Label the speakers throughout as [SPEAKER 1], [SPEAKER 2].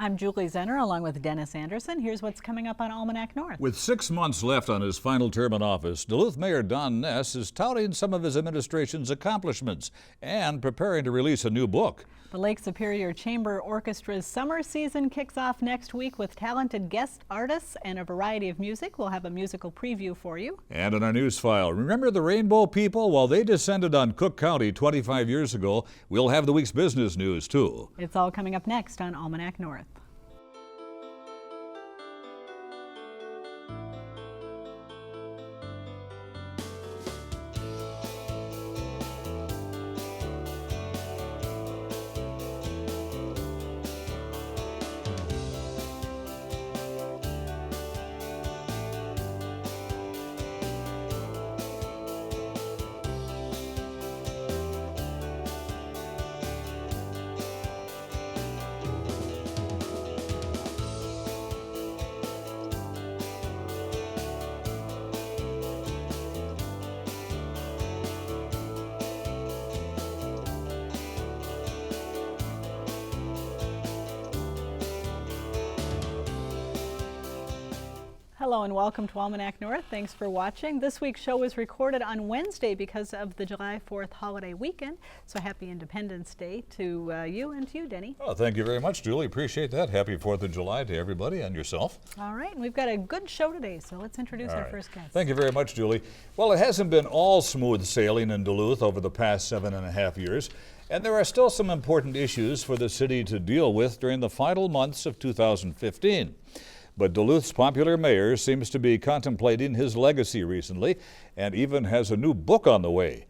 [SPEAKER 1] I'm Julie Zenner along with Dennis Anderson. Here's what's coming up on Almanac North.
[SPEAKER 2] With 6 months left on his final term in office, Duluth Mayor Don Ness is touting some of his administration's accomplishments and preparing to release a new book.
[SPEAKER 1] The Lake Superior Chamber Orchestra's summer season kicks off next week with talented guest artists and a variety of music. We'll have a musical preview for you.
[SPEAKER 2] And in our news file, remember the Rainbow People? Well, they descended on Cook County 25 years ago. We'll have the week's business news, too.
[SPEAKER 1] It's all coming up next on Almanac North. Hello and welcome to Almanac North. Thanks for watching. This week's show was recorded on Wednesday because of the July 4th holiday weekend. So happy Independence Day to you and to you, Denny.
[SPEAKER 2] Oh, thank you very much, Julie. Appreciate that. Happy 4th of July to everybody and yourself.
[SPEAKER 1] All right, and we've got a good show today, so let's introduce our first guest.
[SPEAKER 2] Thank you very much, Julie. Well, it hasn't been all smooth sailing in Duluth over the past 7.5 years, and there are still some important issues for the city to deal with during the final months of 2015. But Duluth's popular mayor seems to be contemplating his legacy recently and even has a new book on the way.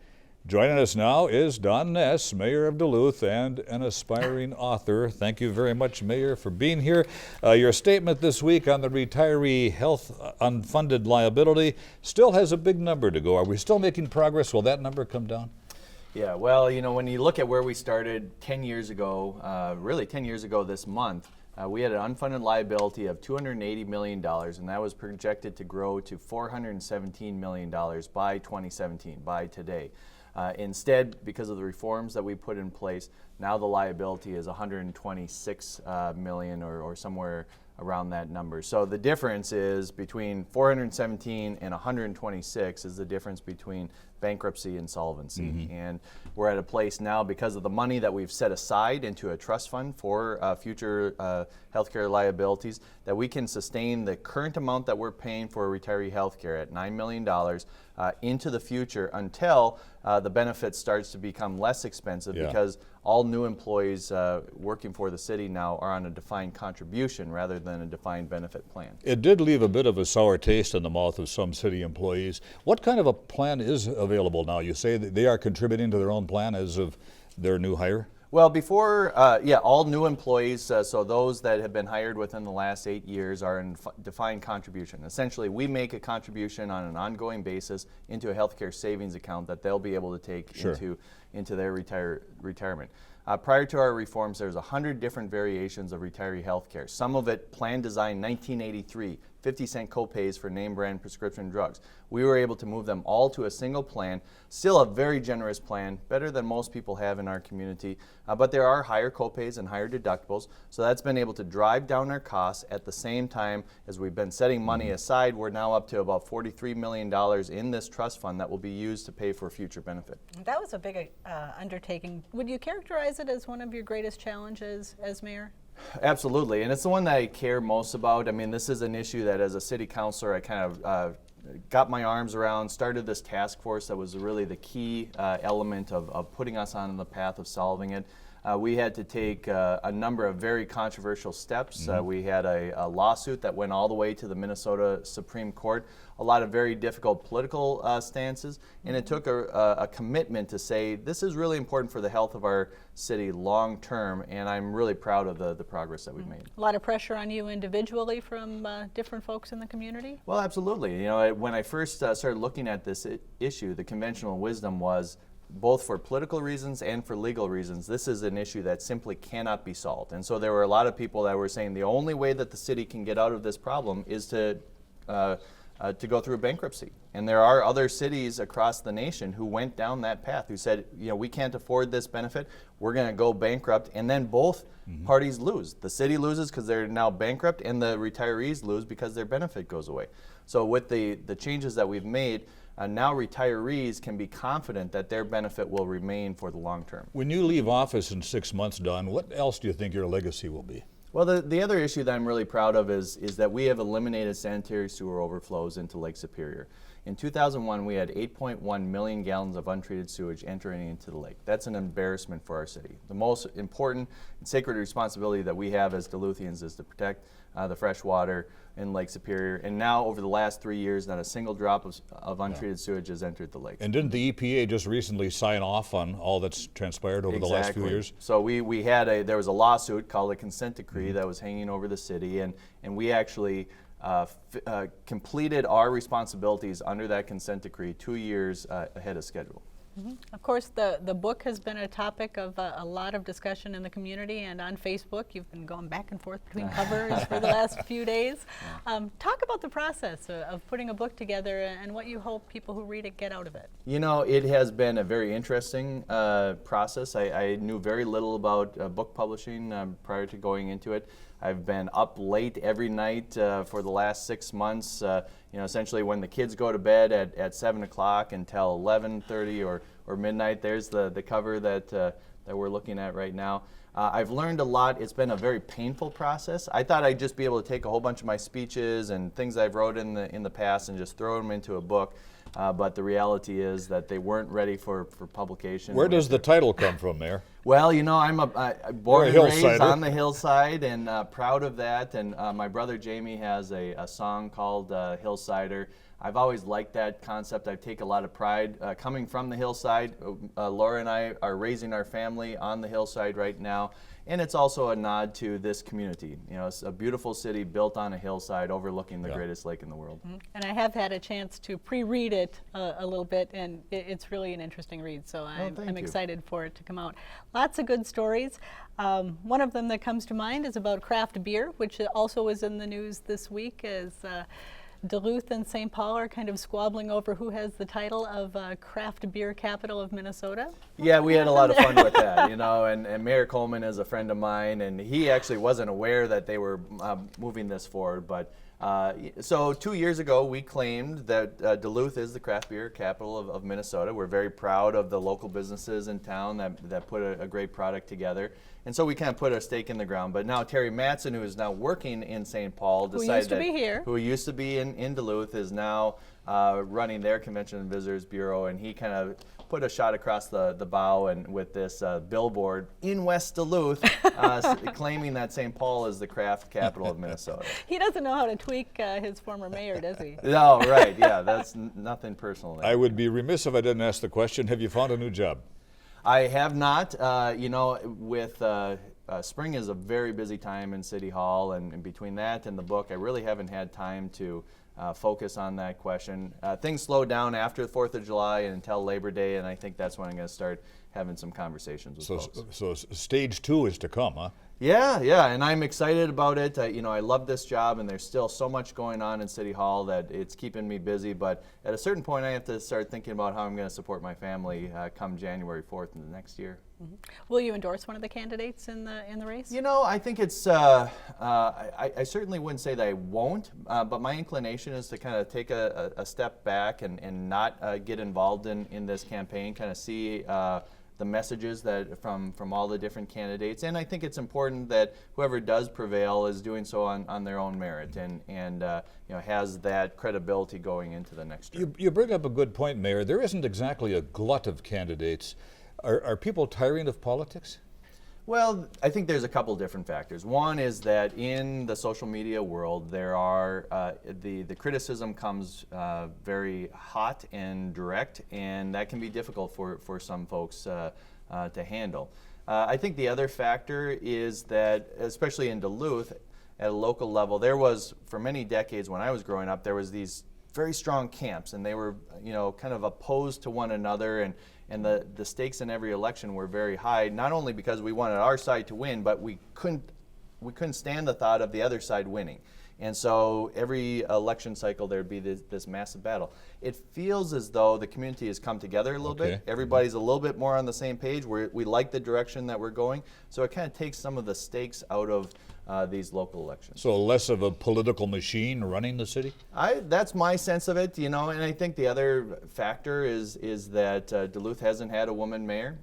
[SPEAKER 2] Joining us now is Don Ness, mayor of Duluth and an aspiring author. Thank you very much, Mayor, for being here. Your statement this week on the retiree health unfunded liability still has a big number to go. Are we still making progress? Will that number come down?
[SPEAKER 3] Yeah, well, you know, when you look at where we started 10 years ago, really 10 years ago this month, we had an unfunded liability of $280 million, and that was projected to grow to $417 million by 2017, by today. Instead, because of the reforms that we put in place, now the liability is $126 million or somewhere around that number. So the difference is between 417 and 126 is the difference between bankruptcy and solvency. Mm-hmm. And we're at a place now, because of the money that we've set aside into a trust fund for future healthcare liabilities, that we can sustain the current amount that we're paying for retiree healthcare at $9 million into the future until the benefit starts to become less expensive, because all new employees working for the city now are on a defined contribution rather than a defined benefit plan.
[SPEAKER 2] It did leave a bit of a sour taste in the mouth of some city employees. What kind of a plan is available now? You say that they are contributing to their own plan as of their new hire?
[SPEAKER 3] Well, before, all new employees, so those that have been hired within the last 8 years are in defined contribution. Essentially, we make a contribution on an ongoing basis into a healthcare savings account that they'll be able to take into their retirement. Prior to our reforms, there's 100 different variations of retiree healthcare. Some of it plan design 1983, 50-cent copays for name brand prescription drugs. We were able to move them all to a single plan, still a very generous plan, better than most people have in our community, but there are higher copays and higher deductibles, so that's been able to drive down our costs. At the same time as we've been setting money aside, we're now up to about $43 million in this trust fund that will be used to pay for future benefit.
[SPEAKER 1] That was a big undertaking. Would you characterize it as one of your greatest challenges as mayor?
[SPEAKER 3] Absolutely, and it's the one that I care most about. I mean, this is an issue that as a city councilor I kind of got my arms around, started this task force that was really the key element of putting us on the path of solving it. We had to take a number of very controversial steps. We had a lawsuit that went all the way to the Minnesota Supreme Court, a lot of very difficult political stances, and it took a commitment to say this is really important for the health of our city long term, and I'm really proud of the progress that we've made.
[SPEAKER 1] A lot of pressure on you individually from different folks in the community?
[SPEAKER 3] Well, absolutely. You know, when I first started looking at this issue, the conventional wisdom was, both for political reasons and for legal reasons, this is an issue that simply cannot be solved. And so there were a lot of people that were saying the only way that the city can get out of this problem is to to go through bankruptcy. And there are other cities across the nation who went down that path, who said, we can't afford this benefit, we're going to go bankrupt, and then both parties lose. The city loses because they're now bankrupt, and the retirees lose because their benefit goes away. So with the changes that we've made, now retirees can be confident that their benefit will remain for the long term.
[SPEAKER 2] When you leave office in 6 months, Don, what else do you think your legacy will be?
[SPEAKER 3] Well, the other issue that I'm really proud of is that we have eliminated sanitary sewer overflows into Lake Superior. In 2001, we had 8.1 million gallons of untreated sewage entering into the lake. That's an embarrassment for our city. The most important and sacred responsibility that we have as Duluthians is to protect the fresh water in Lake Superior. And now, over the last 3 years, not a single drop of untreated sewage has entered the lake.
[SPEAKER 2] And didn't the EPA just recently sign off on all that's transpired over the last few years?
[SPEAKER 3] So there was a lawsuit called a consent decree that was hanging over the city, and we actually completed our responsibilities under that consent decree 2 years ahead of schedule.
[SPEAKER 1] Of course, the book has been a topic of a lot of discussion in the community and on Facebook. You've been going back and forth between covers for the last few days. Talk about the process of putting a book together and what you hope people who read it get out of it. It
[SPEAKER 3] has been a very interesting process. I knew very little about book publishing prior to going into it. I've been up late every night for the last 6 months, essentially when the kids go to bed at 7 o'clock until 11:30 or midnight. There's the cover that we're looking at right now. I've learned a lot. It's been a very painful process. I thought I'd just be able to take a whole bunch of my speeches and things I've wrote in the past and just throw them into a book. But the reality is that they weren't ready for publication.
[SPEAKER 2] Where does the title come from, Mayor?
[SPEAKER 3] Well, I'm born and raised on the hillside and proud of that. And my brother Jamie has a song called Hillsider. I've always liked that concept. I take a lot of pride coming from the hillside. Laura and I are raising our family on the hillside right now. And it's also a nod to this community. It's a beautiful city built on a hillside overlooking the greatest lake in the world.
[SPEAKER 1] And I have had a chance to pre-read it a little bit, and it's really an interesting read. So I'm excited for it to come out. Lots of good stories. One of them that comes to mind is about craft beer, which also was in the news this week as Duluth and St. Paul are kind of squabbling over who has the title of craft beer capital of Minnesota.
[SPEAKER 3] Yeah, we had a lot of fun with that, and Mayor Coleman is a friend of mine, and he actually wasn't aware that they were moving this forward. But so 2 years ago, we claimed that Duluth is the craft beer capital of Minnesota. We're very proud of the local businesses in town that put a great product together. And so we kind of put a stake in the ground. But now Terry Mattson, who is now working in St. Paul,
[SPEAKER 1] who used to be
[SPEAKER 3] in Duluth, is now running their Convention and Visitors Bureau, and he kind of put a shot across the bow and with this billboard in West Duluth claiming that St. Paul is the craft capital of Minnesota.
[SPEAKER 1] He doesn't know how to tweak his former mayor, does he?
[SPEAKER 3] No, right, yeah, that's nothing personal there.
[SPEAKER 2] I would be remiss if I didn't ask the question, have you found a new job?
[SPEAKER 3] I have not. With spring is a very busy time in City Hall, and between that and the book, I really haven't had time to focus on that question. Things slowed down after the 4th of July and until Labor Day, and I think that's when I'm going to start having some conversations with folks.
[SPEAKER 2] So stage 2 is to come, huh?
[SPEAKER 3] Yeah, and I'm excited about it. I love this job, and there's still so much going on in City Hall that it's keeping me busy. But at a certain point, I have to start thinking about how I'm going to support my family come January 4th in the next year.
[SPEAKER 1] Mm-hmm. Will you endorse one of the candidates in the race?
[SPEAKER 3] I think it's. I certainly wouldn't say that I won't, but my inclination is to kind of take a step back and not get involved in this campaign. Kind of see the messages that from all the different candidates, and I think it's important that whoever does prevail is doing so on their own merit and has that credibility going into the next year.
[SPEAKER 2] You bring up a good point, Mayor. There isn't exactly a glut of candidates. Are people tiring of politics?
[SPEAKER 3] Well, I think there's a couple different factors. One is that in the social media world, there are the criticism comes very hot and direct, and that can be difficult for some folks to handle. I think the other factor is that, especially in Duluth, at a local level, there was, for many decades when I was growing up, there was these very strong camps, and they were kind of opposed to one another, and the stakes in every election were very high, not only because we wanted our side to win, but we couldn't stand the thought of the other side winning. And so every election cycle there'd be this massive battle. It feels as though the community has come together a little bit. Everybody's a little bit more on the same page. We like the direction that we're going. So it kind of takes some of the stakes out of these local elections.
[SPEAKER 2] So less of a political machine running the city?
[SPEAKER 3] That's my sense of it, and I think the other factor is that Duluth hasn't had a woman mayor,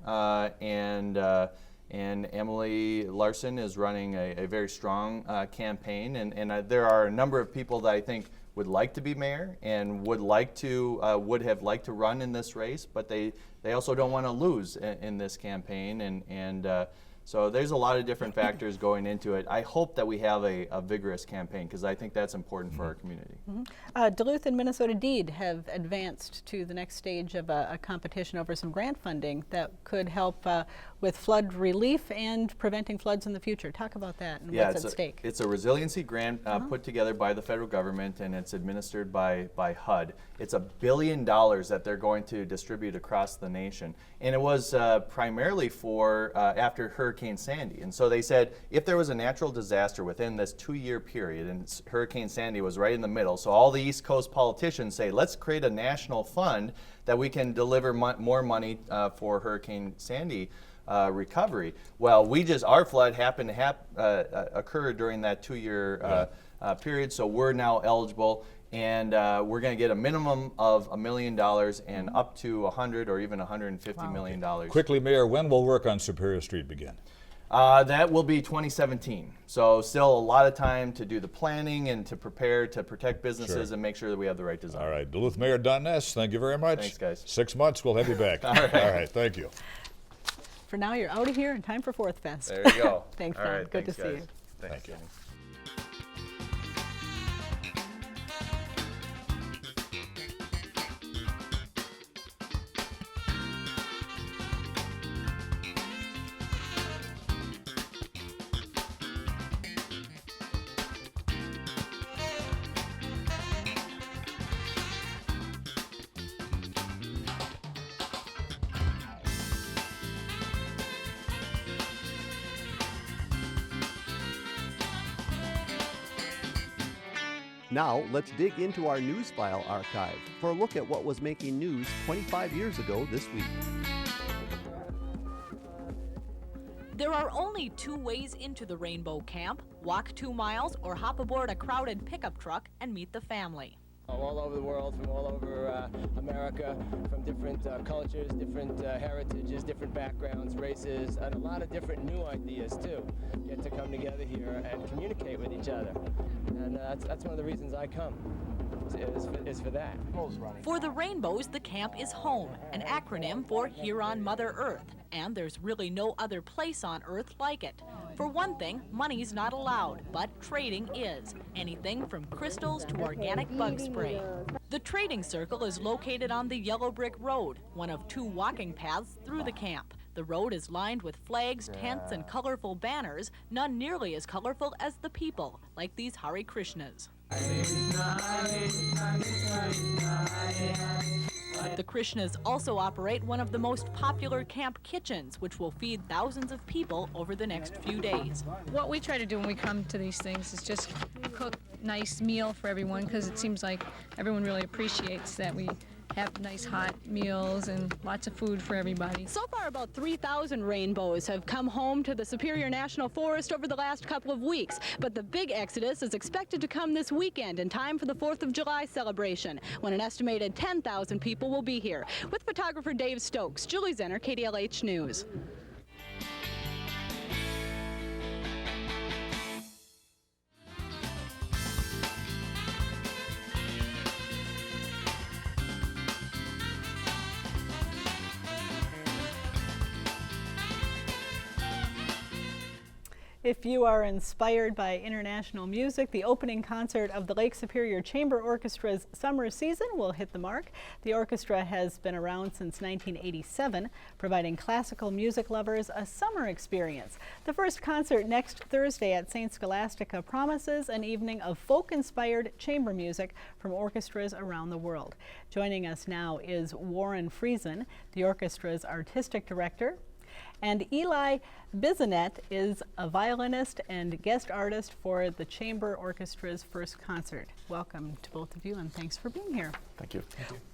[SPEAKER 3] and Emily Larson is running a very strong campaign, and there are a number of people that I think would like to be mayor and would have liked to run in this race, but they also don't want to lose in this campaign, and so there's a lot of different factors going into it. I hope that we have a vigorous campaign because I think that's important for our community.
[SPEAKER 1] Duluth and Minnesota Deed have advanced to the next stage of a competition over some grant funding that could help with flood relief and preventing floods in the future. Talk about that and what's at stake.
[SPEAKER 3] It's a resiliency grant put together by the federal government, and it's administered by HUD. It's $1 billion that they're going to distribute across the nation, and it was primarily for after Hurricane Sandy. And so they said if there was a natural disaster within this 2-year period, and Hurricane Sandy was right in the middle, so all the East Coast politicians say, let's create a national fund that we can deliver more money for Hurricane Sandy recovery. Well, our flood happened to occur during that 2-year period, so we're now eligible, and we're going to get a minimum of $1 million and up to $100 or even $150 million.
[SPEAKER 2] Quickly, Mayor, when will work on Superior Street begin?
[SPEAKER 3] That will be 2017. So still a lot of time to do the planning and to prepare to protect businesses and make sure that we have the right design.
[SPEAKER 2] All right, Duluth Mayor Don Ness, thank you very much.
[SPEAKER 3] Thanks, guys.
[SPEAKER 2] 6 months, we'll have you back.
[SPEAKER 3] All right,
[SPEAKER 2] thank you.
[SPEAKER 1] For now, you're out of here and time for Fourth Fest.
[SPEAKER 3] There you go.
[SPEAKER 1] Thanks,
[SPEAKER 3] All
[SPEAKER 1] Don.
[SPEAKER 3] right,
[SPEAKER 1] Good
[SPEAKER 3] thanks,
[SPEAKER 1] to see
[SPEAKER 3] guys.
[SPEAKER 1] you.
[SPEAKER 2] Thank you.
[SPEAKER 4] Now, let's dig into our news file archive for a look at what was making news 25 years ago this week.
[SPEAKER 5] There are only 2 ways into the Rainbow Camp: walk 2 miles or hop aboard a crowded pickup truck and meet the family.
[SPEAKER 6] All over the world, from all over America, from different cultures, different heritages, different backgrounds, races, and a lot of different new ideas too. Get to come together here and communicate with each other. And that's one of the reasons I come, is for that.
[SPEAKER 5] For the Rainbows, the camp is home, an acronym for Here on Mother Earth. And there's really no other place on Earth like it. For one thing, money's not allowed, but trading is. Anything from crystals to organic bug spray. The trading circle is located on the Yellow Brick Road, one of 2 walking paths through the camp. The road is lined with flags, tents, and colorful banners, none nearly as colorful as the people, like these Hare Krishnas. The Krishnas also operate one of the most popular camp kitchens, which will feed thousands of people over the next few days.
[SPEAKER 7] What we try to do when we come to these things is just cook a nice meal for everyone, because it seems like everyone really appreciates that we have nice hot meals and lots of food for everybody.
[SPEAKER 1] So far, about 3,000 rainbows have come home to the Superior National Forest over the last couple of weeks. But the big exodus is expected to come this weekend in time for the 4th of July celebration, when an estimated 10,000 people will be here. With photographer Dave Stokes, Julie Zenner, KDLH News. If you are inspired by international music, the opening concert of the Lake Superior Chamber Orchestra's summer season will hit the mark. The orchestra has been around since 1987, providing classical music lovers a summer experience. The first concert next Thursday at St. Scholastica promises an evening of folk-inspired chamber music from orchestras around the world. Joining us now is Warren Friesen, the orchestra's artistic director. And Eli Bissonett is a violinist and guest artist for the Chamber Orchestra's first concert. Welcome to both of you, and thanks for being here.
[SPEAKER 8] Thank you.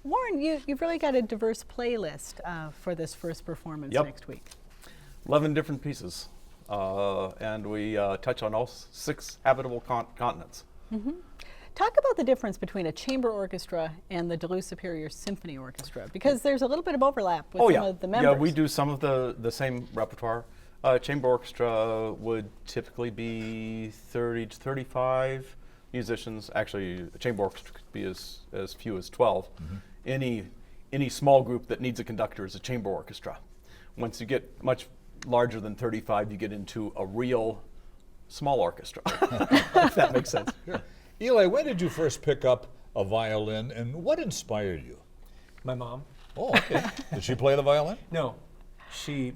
[SPEAKER 1] Warren, you've really got a diverse playlist for this first performance next week.
[SPEAKER 8] 11 different pieces, and we touch on all 6 habitable continents.
[SPEAKER 1] Talk about the difference between a chamber orchestra and the Duluth Superior Symphony Orchestra, because there's a little bit of overlap with some of the members.
[SPEAKER 8] Yeah, we do some of the same repertoire. Chamber orchestra would typically be 30 to 35 musicians. Actually, a chamber orchestra could be as few as 12. Any small group that needs a conductor is a chamber orchestra. Once you get much larger than 35, you get into a real small orchestra, if that makes sense.
[SPEAKER 2] Sure. Eli, when did you first pick up a violin, and what inspired you?
[SPEAKER 9] My mom.
[SPEAKER 2] Oh, okay. Did she play the violin?
[SPEAKER 9] No, she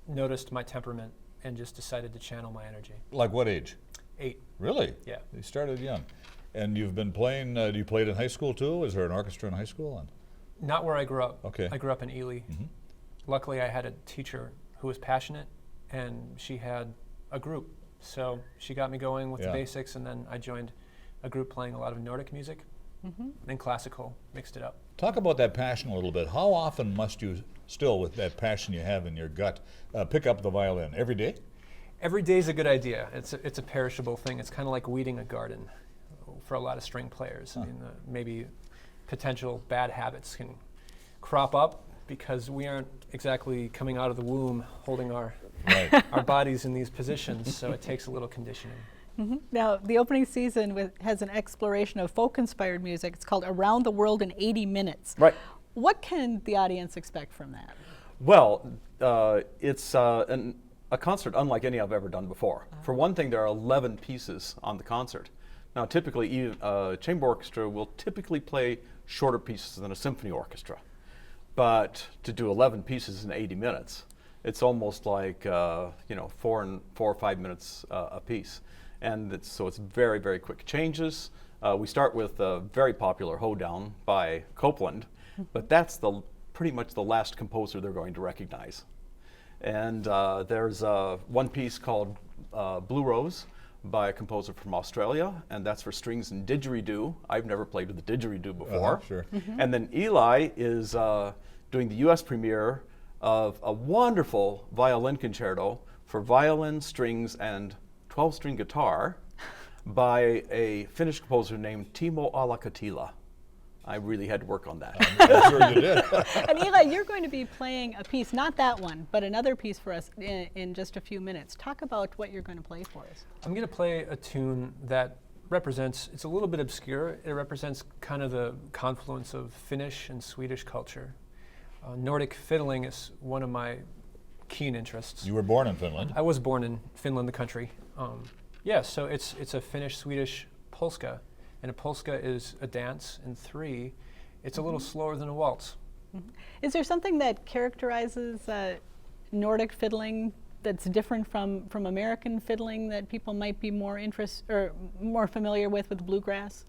[SPEAKER 9] noticed my temperament and just decided to channel my energy.
[SPEAKER 2] Like what age?
[SPEAKER 9] 8.
[SPEAKER 2] Really?
[SPEAKER 9] Yeah.
[SPEAKER 2] You started young. And you've been playing, you played in high school too? Is there an orchestra in high school?
[SPEAKER 9] Not where I grew up.
[SPEAKER 2] Okay.
[SPEAKER 9] I grew up in Ely. Luckily, I had a teacher who was passionate, and she had a group. So she got me going with the basics, and then I joined a group playing a lot of Nordic music, and classical, mixed it up.
[SPEAKER 2] Talk about that passion a little bit. How often must you, still with that passion you have in your gut, pick up the violin? Every day?
[SPEAKER 9] Every day is a good idea. It's a perishable thing. It's kind of like weeding a garden for a lot of string players. I mean, maybe potential bad habits can crop up because we aren't exactly coming out of the womb holding our bodies in these positions, so it takes a little conditioning.
[SPEAKER 1] Now, the opening season has an exploration of folk-inspired music. It's called Around the World in 80 Minutes.
[SPEAKER 8] Right.
[SPEAKER 1] What can the audience expect from that?
[SPEAKER 8] Well, it's a concert unlike any I've ever done before. For one thing, there are 11 pieces on the concert. Now, typically, a chamber orchestra will typically play shorter pieces than a symphony orchestra. But to do 11 pieces in 80 minutes, it's almost like 4 or 5 minutes a piece. And so it's very, very quick changes. We start with a very popular Hoedown by Copeland, but that's pretty much the last composer they're going to recognize. And there's one piece called Blue Rose by a composer from Australia, and that's for strings and didgeridoo. I've never played with the didgeridoo before.
[SPEAKER 2] Sure.
[SPEAKER 8] And then Eli is doing the US premiere of a wonderful violin concerto for violin, strings, and 12-string guitar by a Finnish composer named Timo Alakatila. I really had to work on that.
[SPEAKER 2] I'm sure you did.
[SPEAKER 1] And Eli, you're going to be playing a piece, not that one, but another piece for us in just a few minutes. Talk about what you're going to play for us.
[SPEAKER 9] I'm going to play a tune that represents, it's a little bit obscure, it represents kind of the confluence of Finnish and Swedish culture. Nordic fiddling is one of my keen interests.
[SPEAKER 2] You were born in Finland.
[SPEAKER 9] I was born in Finland, the country. So it's a Finnish-Swedish polska, and a polska is a dance in 3. It's a little slower than a waltz.
[SPEAKER 1] Is there something that characterizes Nordic fiddling that's different from American fiddling that people might be more familiar with bluegrass?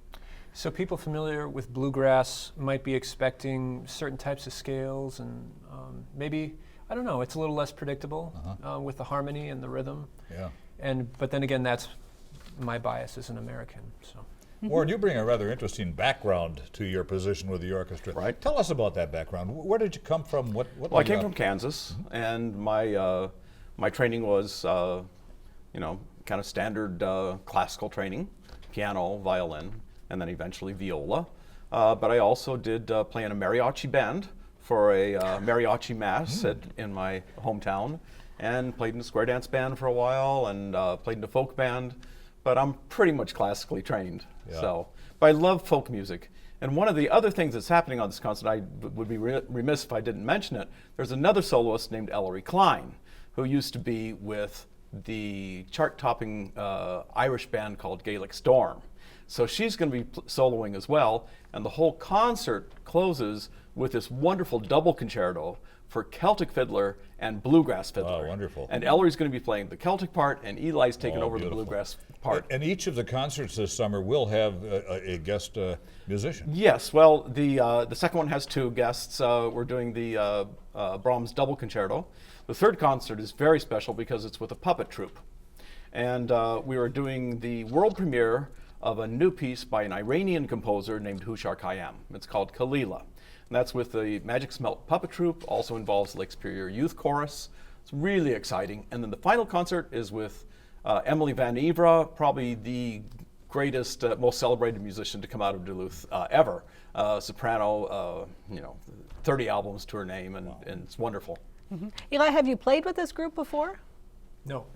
[SPEAKER 9] So people familiar with bluegrass might be expecting certain types of scales, and maybe, I don't know, it's a little less predictable with the harmony and the rhythm.
[SPEAKER 2] Yeah.
[SPEAKER 9] But then again, that's my bias as an American. So.
[SPEAKER 2] Warren, you bring a rather interesting background to your position with the orchestra.
[SPEAKER 8] Right.
[SPEAKER 2] Tell us about that background. Where did you come from? Well,
[SPEAKER 8] I came from Kansas, and my training was, kind of standard classical training, piano, violin, and then eventually viola. But I also did play in a mariachi band for a mariachi mass in my hometown, and played in a square dance band for a while, and played in a folk band. But I'm pretty much classically trained.
[SPEAKER 2] Yeah.
[SPEAKER 8] But I love folk music. And one of the other things that's happening on this concert, I would be remiss if I didn't mention it, there's another soloist named Ellery Klein, who used to be with the chart-topping Irish band called Gaelic Storm. So she's going to be soloing as well, and the whole concert closes with this wonderful double concerto for Celtic fiddler and bluegrass fiddler.
[SPEAKER 2] Oh, wonderful.
[SPEAKER 8] And Ellery's going to be playing the Celtic part, and Eli's taking over
[SPEAKER 2] beautiful.
[SPEAKER 8] the bluegrass part.
[SPEAKER 2] And each of the concerts this summer will have a guest musician.
[SPEAKER 8] Yes, well, the second one has 2 guests. We're doing the Brahms double concerto. The third concert is very special because it's with a puppet troupe. And we are doing the world premiere of a new piece by an Iranian composer named Hushar Khayyam. It's called Kalila. And that's with the Magic Smelt Puppet Troupe, also involves Lake Superior Youth Chorus. It's really exciting. And then the final concert is with Emily Van Ivra, probably the greatest, most celebrated musician to come out of Duluth ever. Soprano, 30 albums to her name, and it's wonderful.
[SPEAKER 1] Mm-hmm. Eli, have you played with this group before?
[SPEAKER 9] No.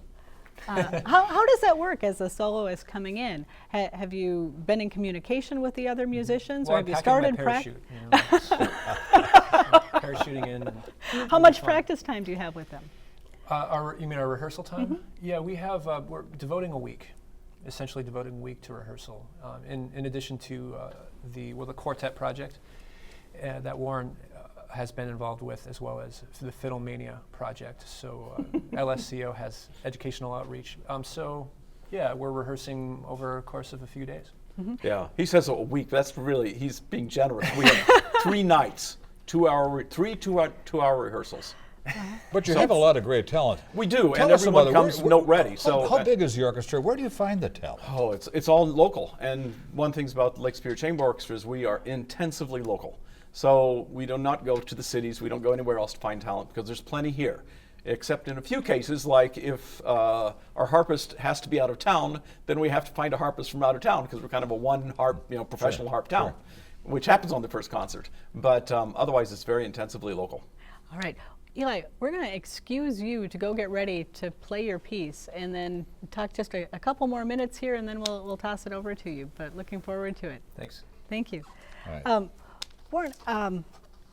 [SPEAKER 1] How does that work as a soloist coming in? Have you been in communication with the other musicians,
[SPEAKER 9] Well,
[SPEAKER 1] or have you started
[SPEAKER 9] parachute, parachuting in.
[SPEAKER 1] How much practice time do you have with them?
[SPEAKER 9] You mean our rehearsal time? Yeah, we have. We're devoting a week, essentially devoting a week to rehearsal. In addition to the quartet project that Warren has been involved with, as well as the Fiddle Mania project. So LSCO has educational outreach. So yeah, we're rehearsing over a course of a few days.
[SPEAKER 8] Yeah, he says a week. That's really, he's being generous. We have 3 nights, 2-hour rehearsals.
[SPEAKER 2] But you have a lot of great talent.
[SPEAKER 8] We do,
[SPEAKER 2] Tell
[SPEAKER 8] and
[SPEAKER 2] us
[SPEAKER 8] everyone
[SPEAKER 2] about it.
[SPEAKER 8] comes note ready. So
[SPEAKER 2] how big is the orchestra? Where do you find the talent?
[SPEAKER 8] Oh, it's all local. And one thing about the Lake Superior Chamber Orchestra is we are intensively local. So we do not go to the cities. We don't go anywhere else to find talent because there's plenty here. Except in a few cases, like if our harpist has to be out of town, then we have to find a harpist from out of town because we're kind of a one harp, professional harp town, which happens on the first concert. But otherwise, it's very intensively local.
[SPEAKER 1] All right. Eli, we're going to excuse you to go get ready to play your piece and then talk just a couple more minutes here, and then we'll toss it over to you. But looking forward to it.
[SPEAKER 9] Thanks.
[SPEAKER 1] Thank you.
[SPEAKER 2] All right.
[SPEAKER 1] Warren,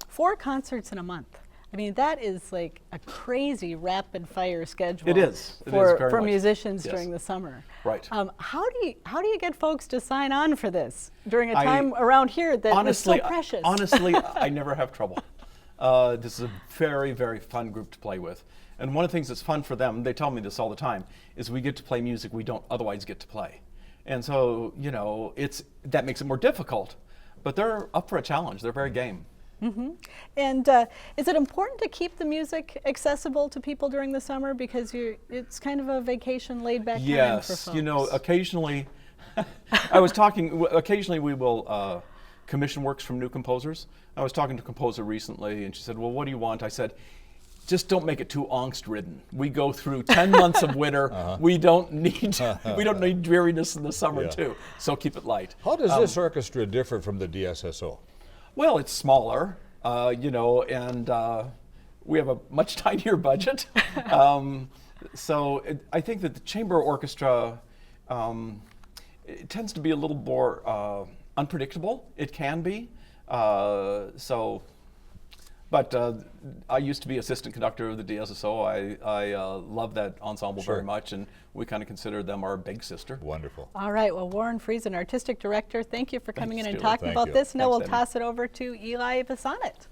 [SPEAKER 1] 4 concerts in a month. I mean, that is like a crazy rapid fire schedule.
[SPEAKER 8] It is.
[SPEAKER 1] For musicians during the summer.
[SPEAKER 8] Right.
[SPEAKER 1] How do you get folks to sign on for this during a time around here that is so precious?
[SPEAKER 8] Honestly, I never have trouble. This is a very, very fun group to play with. And one of the things that's fun for them, they tell me this all the time, is we get to play music we don't otherwise get to play. And so, that makes it more difficult. But they're up for a challenge. They're very game.
[SPEAKER 1] Mm-hmm. And is it important to keep the music accessible to people during the summer because it's kind of a vacation, laid-back time for folks?
[SPEAKER 8] Occasionally, occasionally we will commission works from new composers. I was talking to a composer recently, and she said, well, what do you want? I said, just don't make it too angst-ridden. We go through 10 months of winter. We don't need dreariness in the summer too. So keep it light.
[SPEAKER 2] How does this orchestra differ from the DSSO?
[SPEAKER 8] Well, it's smaller, and we have a much tinier budget. I think that the chamber orchestra it tends to be a little more unpredictable. It can be. But I used to be assistant conductor of the DSSO. I love that ensemble very much, and we kind of consider them our big sister.
[SPEAKER 2] Wonderful.
[SPEAKER 1] All right. Well, Warren Friesen, Artistic Director, thank you for coming in and
[SPEAKER 8] Stuart.
[SPEAKER 1] talking about this. Now we'll toss it over to Eli Bissonett.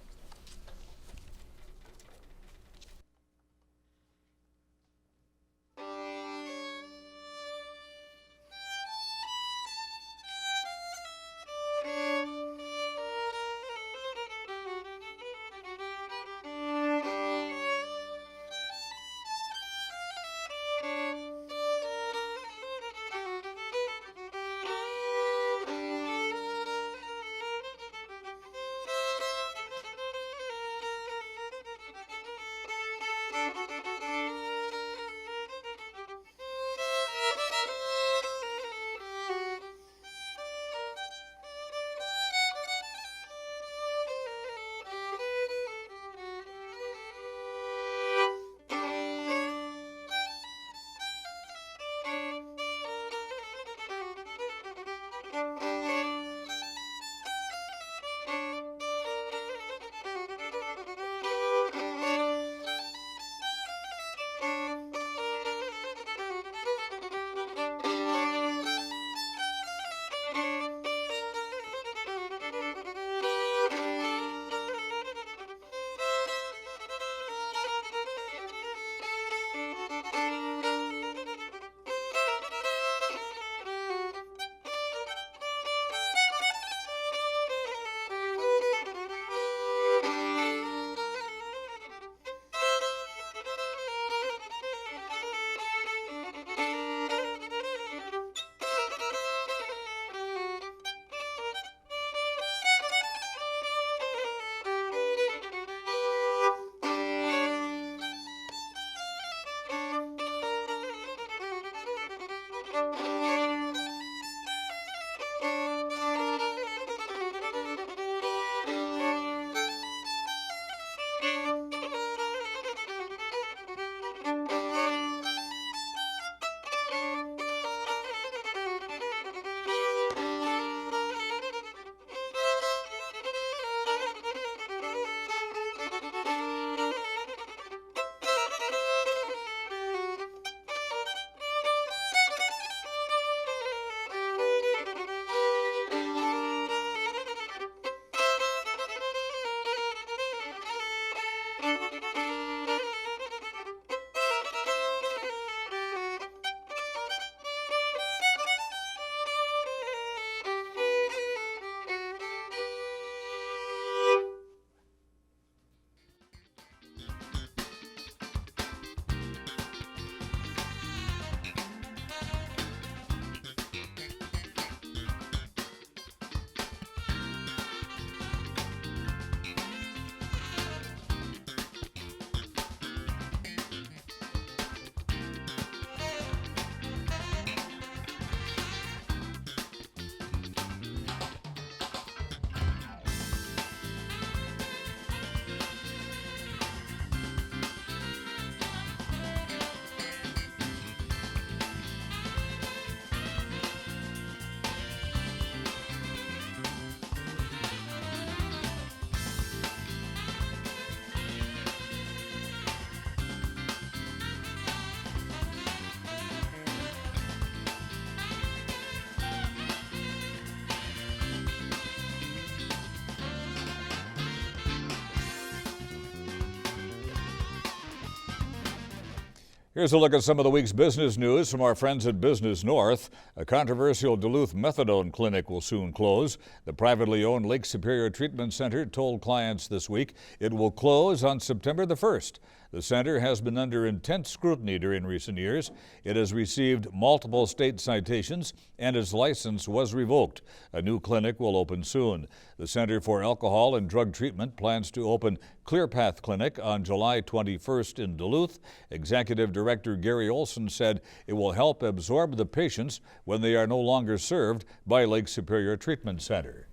[SPEAKER 2] Here's a look at some of the week's business news from our friends at Business North. A controversial Duluth methadone clinic will soon close. The privately owned Lake Superior Treatment Center told clients this week it will close on September the 1st. The center has been under intense scrutiny during recent years. It has received multiple state citations and its license was revoked. A new clinic will open soon. The Center for Alcohol and Drug Treatment plans to open Clear Path Clinic on July 21st in Duluth. Executive Director Gary Olson said it will help absorb the patients when they are no longer served by Lake Superior Treatment Center.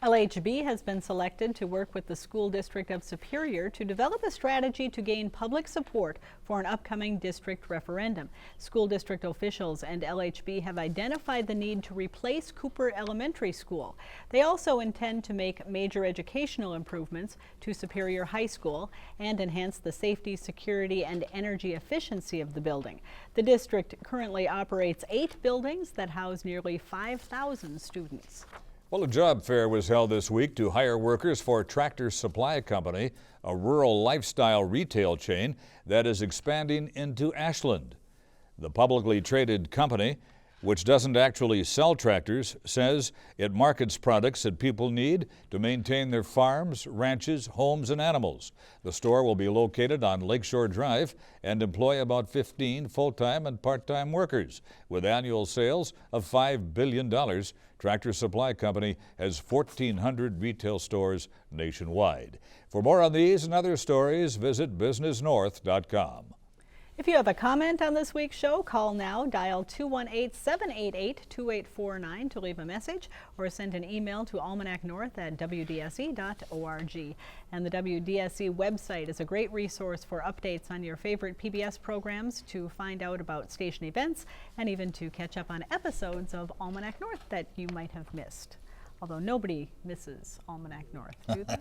[SPEAKER 1] LHB has been selected to work with the School District of Superior to develop a strategy to gain public support for an upcoming district referendum. School district officials and LHB have identified the need to replace Cooper Elementary School. They also intend to make major educational improvements to Superior High School and enhance the safety, security, and energy efficiency of the building. The district currently operates 8 buildings that house nearly 5,000 students.
[SPEAKER 2] Well, a job fair was held this week to hire workers for Tractor Supply Company, a rural lifestyle retail chain that is expanding into Ashland. The publicly traded company, which doesn't actually sell tractors, says it markets products that people need to maintain their farms, ranches, homes, and animals. The store will be located on Lakeshore Drive and employ about 15 full-time and part-time workers. With annual sales of $5 billion, Tractor Supply Company has 1,400 retail stores nationwide. For more on these and other stories, visit businessnorth.com.
[SPEAKER 1] If you have a comment on this week's show, call now, dial 218-788-2849 to leave a message, or send an email to almanacnorth@wdse.org. And the WDSE website is a great resource for updates on your favorite PBS programs, to find out about station events, and even to catch up on episodes of Almanac North that you might have missed. Although nobody misses Almanac North, do they?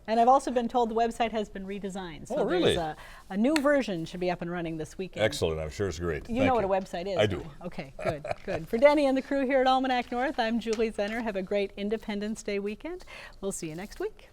[SPEAKER 1] And I've also been told the website has been redesigned. So
[SPEAKER 2] really?
[SPEAKER 1] there's a new version should be up and running this weekend.
[SPEAKER 2] Excellent. I'm sure it's great.
[SPEAKER 1] You know what a website is.
[SPEAKER 2] I do.
[SPEAKER 1] Okay, good, good. For Denny and the crew here at Almanac North, I'm Julie Zenner. Have a great Independence Day weekend. We'll see you next week.